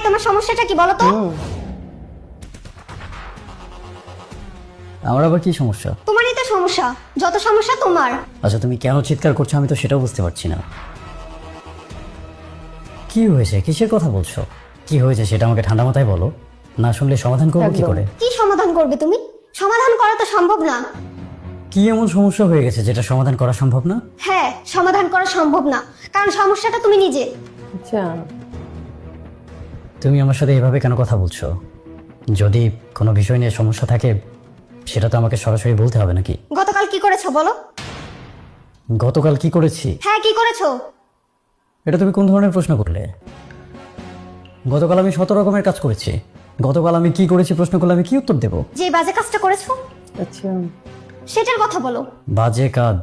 তোমার সমস্যাটা কি বলো তো? আমার আবার কি সমস্যা? তোমারই তো সমস্যা, যত সমস্যা তোমার। আচ্ছা তুমি কেন চিৎকার করছো আমি তো সেটাও বুঝতে পারছি না। কি হয়েছে, কিসের কথা বলছো? কি হয়েছে সেটা আমাকে ঠান্ডা মাথায় বলো, না শুনলে সমাধান করবো কি করে? কি সমাধান করবে তুমি? সমাধান করা তো সম্ভব না। কি এমন সমস্যা হয়ে গেছে যেটা সমাধান করা সম্ভব না? হ্যাঁ, সমাধান করা সম্ভব না, কারণ সমস্যাটা তুমি নিজে। আচ্ছা, তুমি আমার সাথে এভাবে কেন কথা বলছো? যদি কোনো বিষয় নিয়ে সমস্যা থাকে সেটা তো আমাকে সরাসরি বলতে হবে নাকি? গতকাল কি করেছো বলো? গতকাল কি করেছি? হ্যাঁ, কি করেছো? এটা তুমি কোন ধরনের প্রশ্ন করলে? গতকাল আমি 100 রকমের কাজ করেছি। গতকাল আমি কি করেছি প্রশ্ন করলে আমি কি উত্তর দেব? যে বাজে কাজটা করেছো আচ্ছা, সেটার কথা বলো। বাজে কাজ?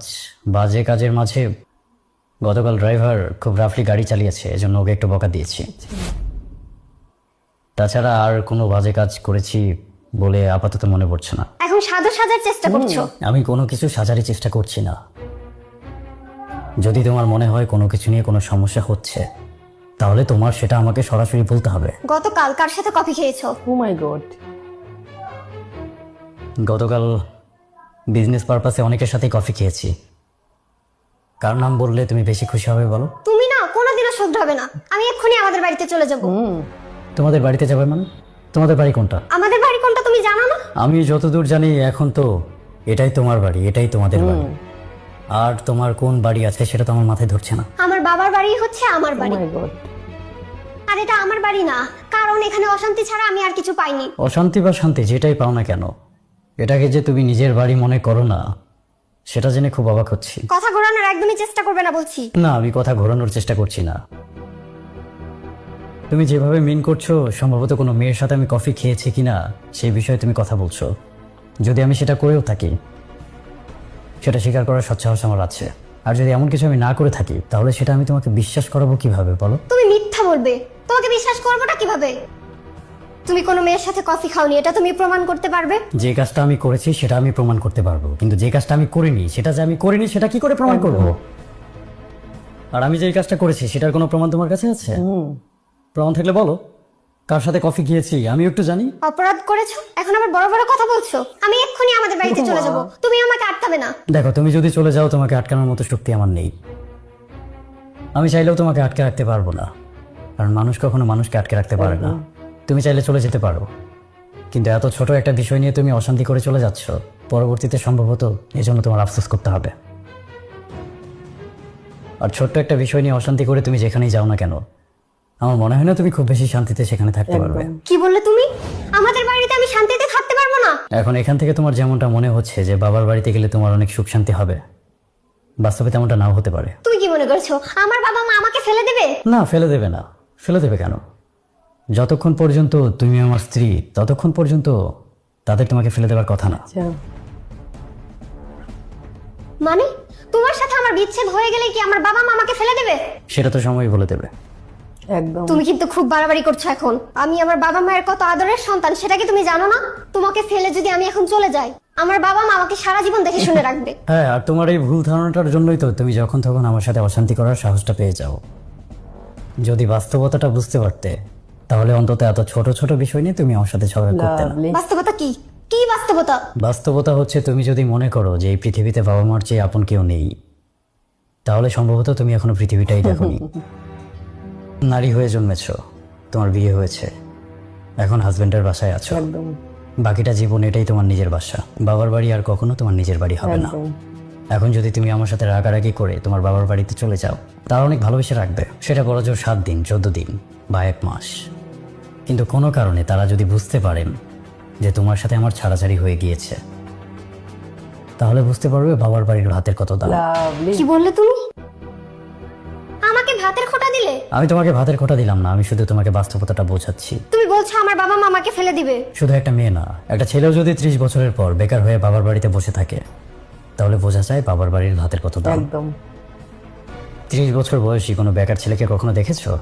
বাজে কাজের মাঝে গতকাল ড্রাইভার খুব রাফলি গাড়ি চালিয়েছে, এজন্য ওকে একটু বকা দিয়েছি। তাছাড়া আর কোনো বাজে কাজ করেছি বলে আপাতত মনে পড়ছে না। এখন সাধু সাজার চেষ্টা করছো। আমি কোনো কিছু সাজারই চেষ্টা করছি না। যদি তোমার মনে হয় কোনো কিছু নিয়ে কোনো সমস্যা হচ্ছে তাহলে তোমার সেটা আমাকে সরাসরি বলতে হবে। গতকাল কার সাথে কফি খেয়েছো? ও মাই গড, গতকাল বিজনেস পারপাসে অনেকের সাথে কফি খেয়েছি। কার নাম বললে তুমি বেশি খুশি হবে বলো? তুমি না কোনোদিনও শুধরাবে না। আমি এক্ষুনি আমাদের বাড়িতে চলে যাব। তোমাদের বাড়িতে যাবে মানে? তোমাদের বাড়ি কোনটা? আমাদের বাড়ি কোনটা তুমি জানো না? আমি যতদূর জানি এখন তো এটাই তোমার বাড়ি, এটাই তোমাদের বাড়ি। আর তোমার কোন বাড়ি আছে সেটা তো আমার মাথায় ধরছে না। আমার বাবার বাড়ি হচ্ছে আমার ও বাড়ি, মাই গড, আর এটা আমার বাড়ি না, কারণ এখানে অশান্তি ছাড়া আমি আর কিছু পাইনি। অশান্তি বা শান্তি যেটাই পাও না কেন, এটাকে যে তুমি নিজের বাড়ি মনে করো না সেটা জেনে খুব অবাক হচ্ছি। কথা ঘোরানোর একদমই চেষ্টা করবে না বলছি। না, আমি কথা ঘোরানোর চেষ্টা করছি না। তুমি যেভাবে মিন করছো সম্ভবত কোনো মেয়ের সাথে আমি কফি খেয়েছি কিনা সেই বিষয়ে তুমি কথা বলছো। যদি আমি সেটা করেও থাকি সেটা স্বীকার করার সৎসাহস আমার আছে। আর যদি এমন কিছু আমি না করে থাকি তাহলে সেটা আমি তোমাকে বিশ্বাস করাবো কিভাবে বলো? তুমি মিথ্যা বলবে, তোমাকে বিশ্বাস করবোটা কিভাবে? তুমি কোনো মেয়ের সাথে কফি খাওনি, এটা তুমি প্রমাণ করতে পারবে? যে কাজটা আমি করেছি সেটা আমি প্রমাণ করতে পারবো, কিন্তু যে কাজটা আমি করিনি সেটা যে আমি করিনি সেটা কি করে প্রমাণ করবো? আর আমি যে কাজটা করেছি সেটার কোনো প্রমাণ তোমার কাছে আছে? প্রমাণ থাকলে বলো, কার সাথে কফি খেয়েছি আমি একটু জানি। অপরাধ করেছো, এখন আবার বড় বড় কথা বলছো। আমি এক্ষুনি আমাদের বাড়িতে চলে যাব, তুমি আমাকে আটকাবে না। দেখো, তুমি যদি চলে যাও তোমাকে আটকানোর মতো শক্তি আমার নেই। আমি চাইলেও তোমাকে আটকে রাখতে পারবো না, কারণ মানুষ কখনো মানুষকে আটকে রাখতে পারে না। তুমি চাইলে চলে যেতে পারো, কিন্তু এত ছোট একটা বিষয় নিয়ে তুমি অশান্তি করে চলে যাচ্ছ, পরবর্তীতে সম্ভবত এজন্য তোমার আফসোস করতে হবে। আর ছোট্ট একটা বিষয় নিয়ে অশান্তি করে তুমি যেখানেই যাও না কেন, আমার মনে হয় না তুমি খুব বেশি শান্তিতে সেখানে থাকতে পারবে। কি বললে তুমি? আমাদের বাড়িতে আমি শান্তিতে থাকতে পারবো না? এখন এখান থেকে তোমার যেমনটা মনে হচ্ছে যে বাবার বাড়িতে গেলে তোমার অনেক সুখ শান্তি হবে, বাস্তবে তেমনটা নাও হতে পারে। তুমি কি মনে করছো আমার বাবা মা আমাকে ফেলে দেবে? না, ফেলে দেবে না। ফেলে দেবে কেন? যতক্ষণ পর্যন্ত তুমি আমার স্ত্রী ততক্ষণ পর্যন্ত তাদের তোমাকে ফেলে দেওয়ার কথা না। আচ্ছা, মানে তোমার সাথে আমার বিচ্ছেদ হয়ে গেলে কি আমার বাবা মা আমাকে ফেলে দেবে? সেটা তো সময় বলে দেবে। একদম। তুমি কিন্তু খুব বাড়াবাড়ি করছো এখন। আমি আমার বাবা মায়ের কত আদরের সন্তান সেটা কি তুমি জানো না? তোমাকে ফেলে যদি আমি এখন চলে যাই, আমার বাবা মা আমাকে সারা জীবন দেখে শুনে রাখবে। হ্যাঁ, আর তোমার এই ভুল ধারণাটার জন্যই তো তুমি যখন তখন আমার সাথে অশান্তি করার সাহসটা পেয়ে যাও। যদি বাস্তবতাটা বুঝতে পারতে তাহলে অন্তত এত ছোট ছোট বিষয় নিয়ে তুমি আমার সাথে ঝগড়া করতে না। লাভলি। বাস্তবতা কি? কি বাস্তবতা? বাস্তবতা হচ্ছে তুমি যদি মনে করো যে এই পৃথিবীতে বাবা মার চেয়ে আপন কেউ নেই, তাহলে সম্ভবত তুমি এখনো পৃথিবীটাই দেখোনি। নারী হয়ে জন্মেছ, তোমার বিয়ে হয়েছে, এখন হাজবেন্ডের বাসায় আছো, একদম বাকিটা জীবন এটাই তোমার নিজের বাসা। বাবার বাড়ি আর কখনো তোমার নিজের বাড়ি হবে না। একদম। এখন যদি তুমি আমার সাথে রাগারাগি করে তোমার বাবার বাড়িতে চলে যাও, তারা অনেক ভালোবেসে রাখবে, সেটা বড় জোর 7 দিন 14 দিন বা 1 মাস। কিন্তু কোনো কারণে তারা যদি বুঝতে পারেন যে তোমার সাথে আমার ছাড়াছাড়ি হয়ে গিয়েছে, তাহলে বুঝতে পারবে বাবার বাড়ির ভাতের কত দাম। লাভলি। কি বললে তুমি? আমাকে ভাতের খোঁটা দিলে? আমি তোমাকে ভাতের খোঁটা দিলাম না, আমি শুধু তোমাকে বাস্তবতাটা বোঝাচ্ছি। তুমি বলছো আমার বাবা মা আমাকে ফেলে দিবে? শুধু একটা মেয়ে না, একটা ছেলেও যদি 30 বছরের পর বেকার হয়ে বাবার বাড়িতে বসে থাকে তাহলে বোঝা যায় বাবার বাড়ির ভাতের কত দাম। একদম 30 বছর বয়সী কোনো বেকার ছেলেকে কখনো দেখেছো?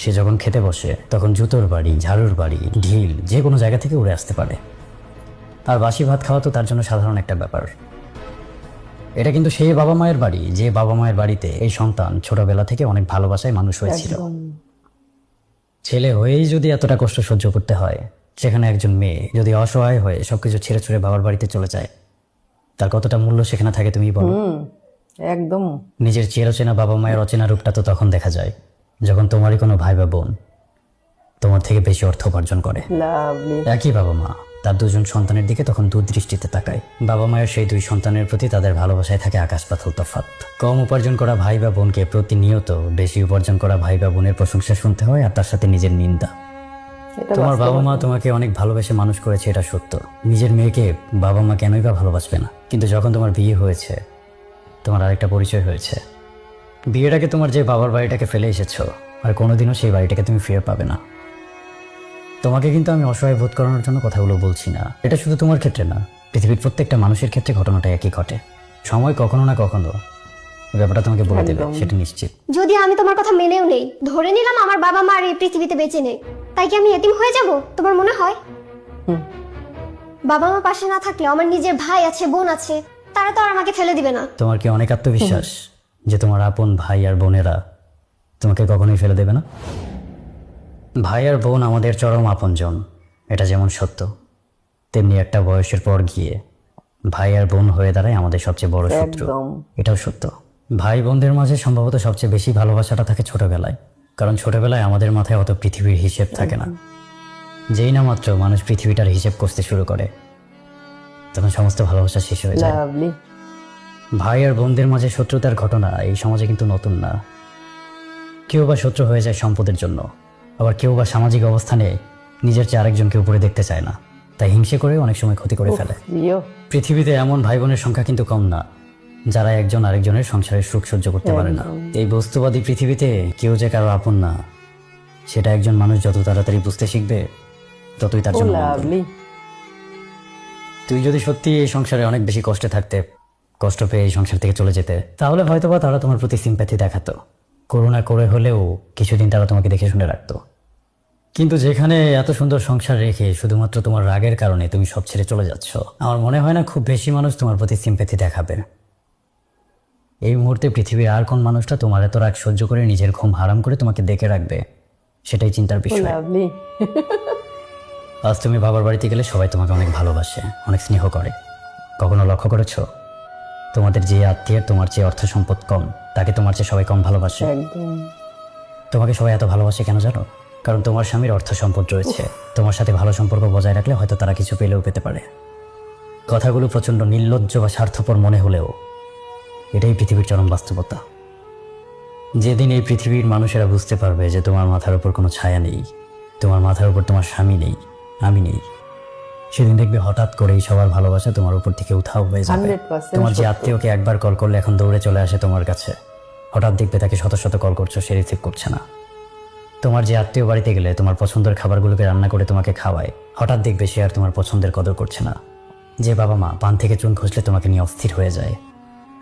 সে যখন খেতে বসে তখন জুতোর বাড়ি, ঝাড়ুর বাড়ি, ঢিল যে কোনো জায়গা থেকে উড়ে আসতে পারে। আর বাসি ভাত খাওয়া তো তার জন্য সাধারণ একটা ব্যাপার। এটা কিন্তু সেই বাবা মায়ের বাড়ি যে বাবা মায়ের বাড়িতে এই সন্তান ছোটবেলা থেকে অনেক ভালোবাসায় মানুষ হয়েছিল। একদম। ছেলে হয়েই যদি এতটা কষ্ট সহ্য করতে হয়, সেখানে একজন মেয়ে যদি অসহায় হয়ে সবকিছু ছেড়ে ছুড়ে বাবার বাড়িতে চলে যায়, তার কতটা মূল্য সেখানে থাকে তুমি বলো। একদম। নিজের চিরচেনা বাবা মায়ের অচেনা রূপটা তো তখন দেখা যায় যখন তোমারই কোনো ভাই বা বোন তোমার থেকে বেশি অর্থ উপার্জন করে। লাভলি। একই বাবা মা তার দুজন সন্তানের দিকে তখন দূরদৃষ্টিতে তাকায়। বাবা মায়ের সেই দুই সন্তানের প্রতি তাদের ভালোবাসায় থাকে আকাশ পাতাল তফাৎ। কম উপার্জন করা ভাই বা বোনকে প্রতিনিয়ত বেশি উপার্জন করা ভাই বা বোনের প্রশংসা শুনতে হয়, আর তার সাথে নিজের নিন্দা। এটা তোমার বাবা মা তোমাকে অনেক ভালোবেসে মানুষ করেছে, এটা সত্য। নিজের মেয়েকে বাবা মা কেনই বা ভালোবাসবে না? কিন্তু যখন তোমার বিয়ে হয়েছে, তোমার আরেকটা পরিচয় হয়েছে। বিয়েটাকে তোমার যে বাবার বাড়িটাকে ফেলে এসেছো, আর কোনোদিনও সেই বাড়িটাকে তুমি ফিরে পাবে না। তোমাকে কিন্তু আমি অসহায় বোধ করানোর জন্য কথাগুলো বলছি না। এটা শুধু তোমার ক্ষেত্রে না, পৃথিবীর প্রত্যেকটা মানুষের ক্ষেত্রে ঘটনাটা একই ঘটে। সময় কখনো না কখনো এই ব্যাপারটা তোমাকে বলে দেবে, সেটা নিশ্চিত। যদি আমি তোমার কথা মেনেও নেই, ধরে নিলাম আমার বাবা মা আর এই পৃথিবীতে বেঁচে নেই, তাই কি আমি এতিম হয়ে যাব তোমার মনে হয়? বাবা মা পাশে না থাকলে আমার নিজের ভাই আছে, বোন আছে, তারা তো আর আমাকে ফেলে দিবে না। তোমার কি অনেক আত্মবিশ্বাস যে তোমার আপন ভাই আর বোনেরা তোমাকে কখনোই ফেলে দেবে না? ভাই আর বোন আমাদের চরম আপনজন, এটা যেমন সত্য, তেমনি একটা বয়সের পর গিয়ে ভাই আর বোন হয়ে দাঁড়ায় আমাদের সবচেয়ে বড় শত্রু। একদম। এটাও সত্য। ভাই বোনদের মাঝে সম্ভবত সবচেয়ে বেশি ভালোবাসাটা থাকে ছোটবেলায়, কারণ ছোটবেলায় আমাদের মাথায় অত পৃথিবীর হিসেব থাকে না। যেই না মাত্র মানুষ পৃথিবীটার হিসেব করতে শুরু করে, তখন সমস্ত ভালোবাসা শেষ হয়ে যায়। লাভলি। ভাই আর বোনদের মাঝে শত্রুতার ঘটনা এই সমাজে কিন্তু নতুন না। কেউ বা শত্রু হয়ে যায় সম্পদের জন্য, আবার কেউ বা সামাজিক অবস্থানে নিজের চেয়ে আরেকজনকে উপরে দেখতে চায় না, তাই হিংসে করে অনেক সময় ক্ষতি করে ফেলে। ইয়ো। পৃথিবীতে এমন ভাই বোনের সংখ্যা কিন্তু কম না যারা একজন আরেকজনের সংসারের সুখ সহ্য করতে পারে না। এই বস্তুবাদী পৃথিবীতে কেউ যে কারো আপন না, সেটা একজন মানুষ যত তাড়াতাড়ি বুঝতে শিখবে, ততই তার জন্য মঙ্গল। লাভলি। তুই যদি সত্যি এই সংসারে অনেক বেশি কষ্টে থাকতে, কষ্ট পেয়ে এই সংসার থেকে চলে যেতে, তাহলে হয়তোবা তারা তোমার প্রতি সিম্প্যাথি দেখাতো, করুণা করে হলেও কিছুদিন তারা তোমাকে দেখে শুনে রাখতো। কিন্তু যেখানে এত সুন্দর সংসার রেখে শুধুমাত্র তোমার রাগের কারণে তুমি সব ছেড়ে চলে যাচ্ছ, আমার মনে হয় না খুব বেশি মানুষ তোমার প্রতি সিম্প্যাথি দেখাবে। এই মুহূর্তে পৃথিবীর আর কোন মানুষটা তোমার এত রাগ সহ্য করে নিজের ঘুম হারাম করে তোমাকে দেখে রাখবে, সেটাই চিন্তার বিষয়। লাভলি। আজ তুমি বাবার বাড়িতে গেলে সবাই তোমাকে অনেক ভালোবাসে, অনেক স্নেহ করে। কখনো লক্ষ্য করেছো তোমাদের যে আত্মীয়ের তোমার চেয়ে অর্থ সম্পদ কম, তাকে তোমার চেয়ে সবাই কম ভালোবাসে? একদম। তোমাকে সবাই এত ভালোবাসে কেন জানো? কারণ তোমার স্বামীর অর্থ সম্পদ রয়েছে। তোমার সাথে ভালো সম্পর্ক বজায় রাখলে হয়তো তারা কিছু পেলেও পেতে পারে। কথাগুলো প্রচন্ড নির্লজ্জ বা স্বার্থপর মনে হলেও এটাই পৃথিবীর চরম বাস্তবতা। যেদিন এই পৃথিবীর মানুষেরা বুঝতে পারবে যে তোমার মাথার উপর কোনো ছায়া নেই, তোমার মাথার উপর তোমার স্বামী নেই, আমি নেই, সেদিন দেখবে হঠাৎ করেই সবার ভালোবাসা তোমার উপর থেকে উধাও হয়ে যাবে। 100% তোমার যে সত্য। আত্মীয়কে একবার কল করলে এখন দৌড়ে চলে আসে তোমার কাছে, হঠাৎ দেখবে তাকে শত শত কল করছো, সে রিসিভ করছে না। তোমার যে আত্মীয় বাড়িতে গেলে তোমার পছন্দের খাবারগুলোকে রান্না করে তোমাকে খাওয়ায়, হঠাৎ দেখবে সে আর তোমার পছন্দের কদর করছে না। যে বাবা মা পান থেকে চুন খসলে তোমাকে নিয়ে অস্থির হয়ে যায়,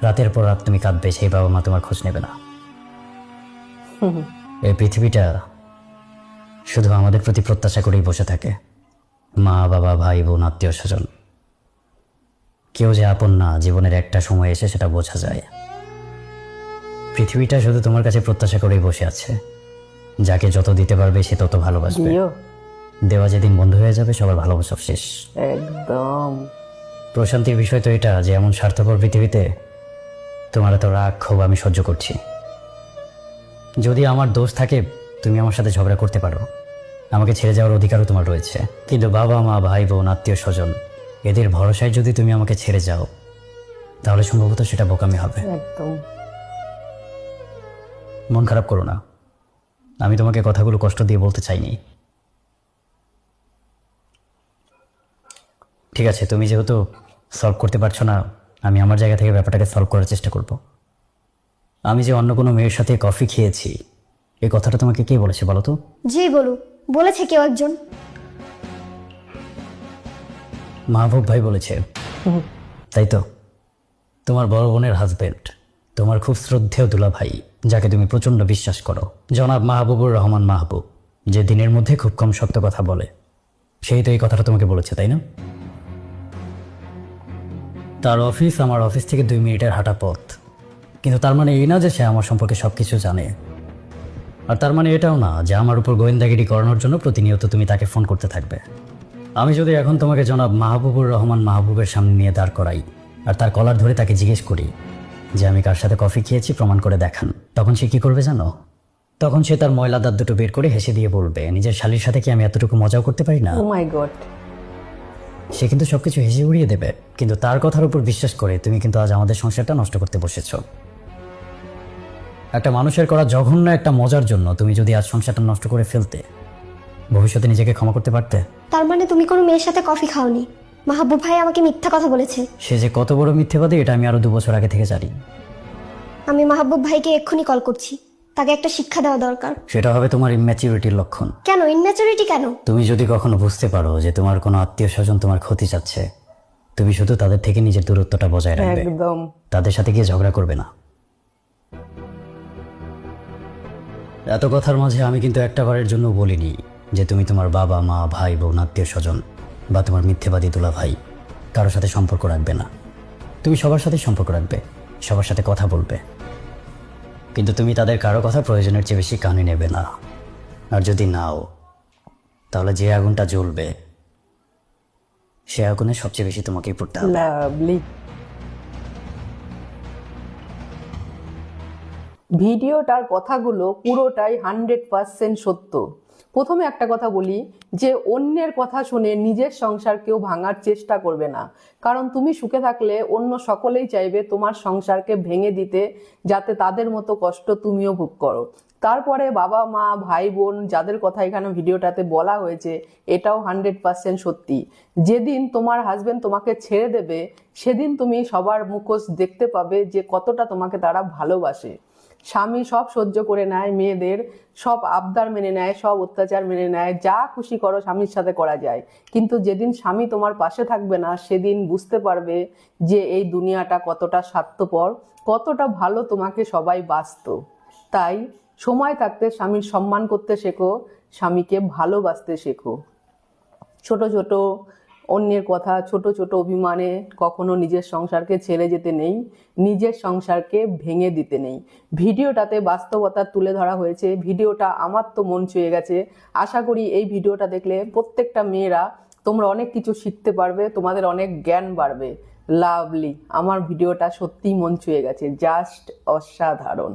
রাতের পর রাত তুমি কাঁদবে, সেই বাবা মা তোমার খোঁজ নেবে না। এই পৃথিবীটা শুধু আমাদের প্রতি প্রত্যাশা করেই বসে থাকে। মা বাবা ভাই বোন আত্মীয় স্বজন, কেউ যে আপন না, জীবনের একটা সময় এসে সেটা বোঝা যায়। পৃথিবীটা শুধু তোমার কাছে প্রত্যাশা করেই বসে আছে, যাকে যত দিতে পারবে সে তত ভালোবাসবে। ইয়ো। দেওয়া যেদিন বন্ধ হয়ে যাবে সবার ভালোবাসা শেষ। একদম। প্রশান্তির বিষয় তো এটা যে এমন স্বার্থপর পৃথিবীতে তোমার এত রাগ ক্ষোভ আমি সহ্য করছি। যদি আমার দোষ থাকে তুমি আমার সাথে ঝগড়া করতে পারো, আমাকে ছেড়ে যাওয়ার অধিকারও তোমার রয়েছে। কিন্তু বাবা মা ভাই বোন আত্মীয় স্বজন এদের ভরসায় যদি তুমি আমাকে ছেড়ে যাও, তাহলে সম্ভবত সেটা বোকামি হবে। একদম। মন খারাপ করো না, আমি তোমাকে কথাগুলো কষ্ট দিয়ে বলতে চাইনি। ঠিক আছে, তুমি যেহেতু সলভ করতে পারছো না, আমি আমার জায়গা থেকে ব্যাপারটাকে সলভ করার চেষ্টা করব। আমি যে অন্য কোনো মেয়ের সাথে কফি খেয়েছি, এই কথাটা তোমাকে কে বলেছে বলো তো? জি বলু, বলেছে কেউ একজন। মাহবুব ভাই বলেছে, তাই তো? তোমার বড় বোনের হাজবেন্ড, তোমার খুব শ্রদ্ধেয় দুলা ভাই, যাকে তুমি প্রচন্ড বিশ্বাস করো, জনাব মাহবুবুর রহমান মাহবুব, যে দিনের মধ্যে খুব কম সত্য কথা বলে, সেই তো এই কথাটা তোমাকে বলেছে, তাই না? তার অফিস আমার অফিস থেকে 2 মিনিটের হাঁটা পথ, কিন্তু তার মানে এই না যে সে আমার সম্পর্কে সবকিছু জানে। আর তার মানে এটাও না যে আমার উপর গোয়েন্দাগিরি করানোর জন্য প্রতিনিয়ত তুমি তাকে ফোন করতে থাকবে। আমি যদি এখন তোমাকে জনাব মাহবুবুর রহমান মাহবুবের সামনে নিয়ে দাঁড় করাই আর তার কলার ধরে তাকে জিজ্ঞেস করি যে আমি কার সাথে কফি খেয়েছি প্রমাণ করে দেখান, তখন সে কি করবে জানো? তখন সে তার ময়লা দাঁত দুটো বের করে হেসে দিয়ে বলবে, নিজের শালীর সাথে কি আমি এতটুকু মজাও করতে পারি না? ও মাই গড। সে কিন্তু সবকিছু হেসে উড়িয়ে দেবে, কিন্তু তার কথার উপর বিশ্বাস করে তুমি কিন্তু আজ আমাদের সংসারটা নষ্ট করতে বসেছ। একটা মানুষের করা জঘন্য একটা মজার জন্য তুমি যদি আজ সংসারটা নষ্ট করে ফেলতে, ভবিষ্যতে নিজেকে ক্ষমা করতে পারতে? তার মানে তুমি কোনো মেয়ের সাথে কফি খাওনি? মাহবুব ভাই আমাকে মিথ্যা কথা বলেছে। সে যে কত বড় মিথ্যেবাদী এটা আমি আরো 2 বছর আগে থেকে জানি। আমি মাহবুব ভাইকে এক্ষুনি কল করছি, তাকে একটা শিক্ষা দেওয়া দরকার। সেটা হবে তোমার ইম্যাচিউরিটির লক্ষণ। কেন ইনম্যাচুরিটি কেন? তুমি যদি কখনো বুঝতে পারো যে তোমার কোনো আত্মীয় স্বজন তোমার ক্ষতি চাচ্ছে, তুমি শুধু তাদের থেকে নিজের দূরত্বটা বজায় রাখবে, একদম। তাদের সাথে গিয়ে ঝগড়া করবে না। এত কথার মাঝে আমি কিন্তু একটা বারের জন্য বলিনি যে তুমি তোমার বাবা মা ভাই বোন আত্মীয় স্বজন বা তোমার মিথ্যেবাদী দুলা ভাই কারোর সাথে সম্পর্ক রাখবে না। তুমি সবার সাথে সম্পর্ক রাখবে, সবার সাথে কথা বলবে, কিন্তু তুমি তাদের কারো কথা প্রয়োজনের চেয়ে বেশি কানে নেবে না। আর যদি নাও, তাহলে যে আগুনটা জ্বলবে সে আগুনে সবচেয়ে বেশি তোমাকেই পড়তে হবে। লাভলি। ভিডিওটার কথাগুলো পুরোটাই 100% সত্য। প্রথমে একটা কথা বলি যে অন্যের কথা শুনে নিজের সংসার কেউ ভাঙার চেষ্টা করবে না, কারণ তুমি সুখে থাকলে অন্য সকলেই চাইবে তোমার সংসারকে ভেঙে দিতে, যাতে তাদের মতো কষ্ট তুমিও ভোগ করো। তারপরে বাবা মা ভাই বোন যাদের কথা এখানে ভিডিওটাতে বলা হয়েছে, এটাও 100% সত্যি। যেদিন তোমার হাজবেন্ড তোমাকে ছেড়ে দেবে, সেদিন তুমি সবার মুখোশ দেখতে পাবে যে কতটা তোমাকে তারা ভালোবাসে। স্বামী সব সহ্য করে নেয়, মেয়েদের সব আবদার মেনে নেয়, সব অত্যাচার মেনে নেয়, যা খুশি করো স্বামীর সাথে করা যায়। কিন্তু যেদিন স্বামী তোমার পাশে থাকবে না, সেদিন বুঝতে পারবে যে এই দুনিয়াটা কতটা স্বার্থপর, কতটা ভালো তোমাকে সবাই বাসত। তাই সময় থাকতে স্বামীর সম্মান করতে শেখো, স্বামীকে ভালোবাসতে শেখো। ছোট ছোট অন্যের কথা, ছোট ছোট অভিমানে কখনো নিজের সংসারকে ছেড়ে যেতে নেই, নিজের সংসারকে ভেঙে দিতে নেই। ভিডিওটাতে বাস্তবতা তুলে ধরা হয়েছে। ভিডিওটা আমার তো মন ছুঁয়ে গেছে। আশা করি এই ভিডিওটা দেখলে প্রত্যেকটা মেয়েরা তোমরা অনেক কিছু শিখতে পারবে, তোমাদের অনেক জ্ঞান বাড়বে। লাভলি। আমার ভিডিওটা সত্যিই মন ছুঁয়ে গেছে, জাস্ট অসাধারণ।